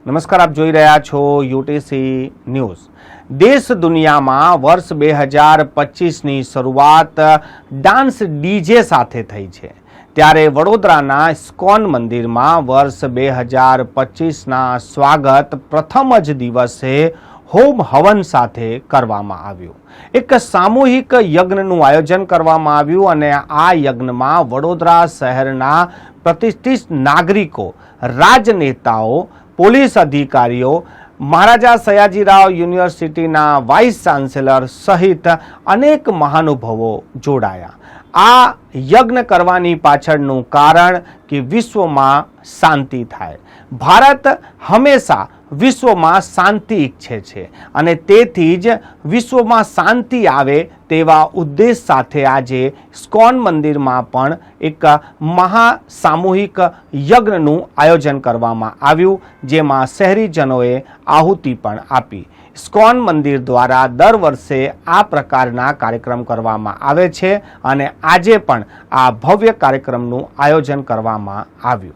નમસ્કાર, આપ જોઈ રહ્યા છો યુટીસી ન્યૂઝ। દેશ દુનિયામાં વર્ષ 2025ની શરૂઆત ડાન્સ ડીજે સાથે થઈ છે, ત્યારે વડોદરાના ઇસ્કોન મંદિરમાં વર્ષ 2025ના સ્વાગત પ્રથમ જ દિવસે હોમ હવન સાથે કરવામાં આવ્યું। એક સામૂહિક યજ્ઞનું આયોજન કરવામાં આવ્યું અને આ યજ્ઞમાં વડોદરા શહેરના પ્રતિષ્ઠિત નાગરિકો, રાજનેતાઓ, પોલીસ અધિકારીઓ, મહારાજા સયાજીરાવ યુનિવર્સિટીના વાઇસ ચાન્સેલર સહિત અનેક મહાનુભાવો જોડાયા। આ યજ્ઞ કરવાની પાછળનું કારણ કે વિશ્વમાં શાંતિ થાય। ભારત હંમેશા વિશ્વમાં શાંતિ ઈચ્છે છે અને તેથી જ વિશ્વમાં શાંતિ આવે તેવા ઉદ્દેશ સાથે આજે ઇસ્કોન મંદિરમાં પણ એક મહાસામૂહિક યજ્ઞનું આયોજન કરવામાં આવ્યું, જેમાં શહેરીજનોએ આહુતિ પણ આપી। ઇસ્કોન મંદિર દ્વારા દર વર્ષે આ પ્રકારના કાર્યક્રમ કરવામાં આવે છે અને આજે પણ આ ભવ્ય કાર્યક્રમનું આયોજન કરવામાં આવ્યું।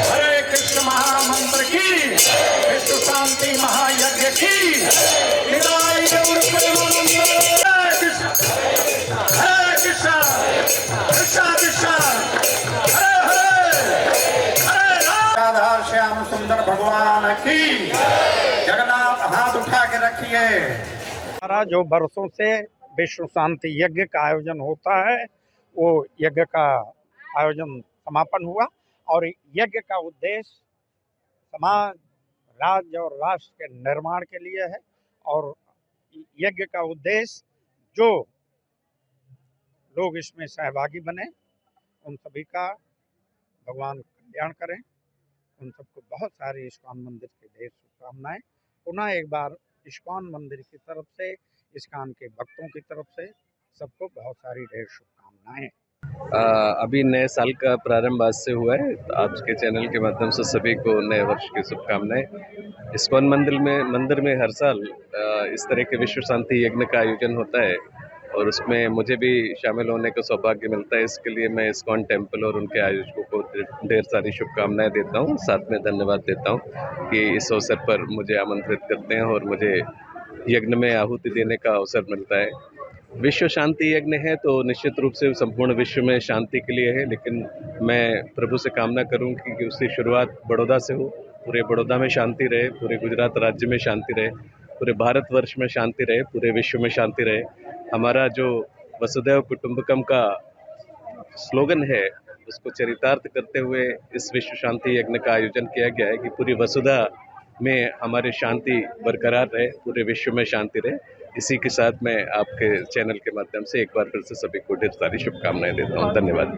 हरे कृष्ण महामंत्र की, विश्व शांति महायज्ञ की, निदाई गौर प्रेमानंद। हरे कृष्ण कृष्ण कृष्ण हरे हरे हरे राधा श्याम सुंदर भगवान की। जगन्नाथ हाथ उठा के रखिए। हमारा जो बरसों से विश्व शांति यज्ञ का आयोजन होता है, वो यज्ञ का आयोजन समापन हुआ और यज्ञ का उद्देश्य समाज, राज्य और राष्ट्र के निर्माण के लिए है। और यज्ञ का उद्देश्य जो लोग इसमें सहभागी बने, उन सभी का भगवान कल्याण करें। उन सबको बहुत सारी इस्कॉन मंदिर की ढेर शुभकामनाएं। पुनः एक बार इस्कॉन मंदिर की तरफ से, इस्कॉन के भक्तों की तरफ से सबको बहुत सारी ढेर शुभकामनाएं। अभी नए साल का प्रारंभ आज से हुआ है। आपके चैनल के माध्यम से सभी को नए वर्ष की शुभकामनाएं। इस्कॉन मंदिर में हर साल इस तरह के विश्व शांति यज्ञ का आयोजन होता है और उसमें मुझे भी शामिल होने का सौभाग्य मिलता है। इसके लिए मैं इस्कॉन टेम्पल और उनके आयोजकों को ढेर सारी शुभकामनाएं देता हूं। साथ में धन्यवाद देता हूं कि इस अवसर पर मुझे आमंत्रित करते हैं और मुझे यज्ञ में आहुति देने का अवसर मिलता है। विश्व शांति यज्ञ है तो निश्चित रूप से संपूर्ण विश्व में शांति के लिए है, लेकिन मैं प्रभु से कामना करूंगी कि उसकी शुरुआत बड़ौदा से हो। पूरे बड़ौदा में शांति रहे, पूरे गुजरात राज्य में शांति रहे, पूरे भारतवर्ष में शांति रहे, पूरे विश्व में शांति रहे। हमारा जो वसुधैव कुटुंबकम का स्लोगन है, उसको चरितार्थ करते हुए इस विश्व शांति यज्ञ का आयोजन किया गया है कि पूरी वसुधा में हमारी शांति बरकरार रहे, पूरे विश्व में शांति रहे। इसी के साथ मैं आपके चैनल के माध्यम से एक बार फिर से सभी को ढेर सारी शुभकामनाएं देता हूँ। धन्यवाद।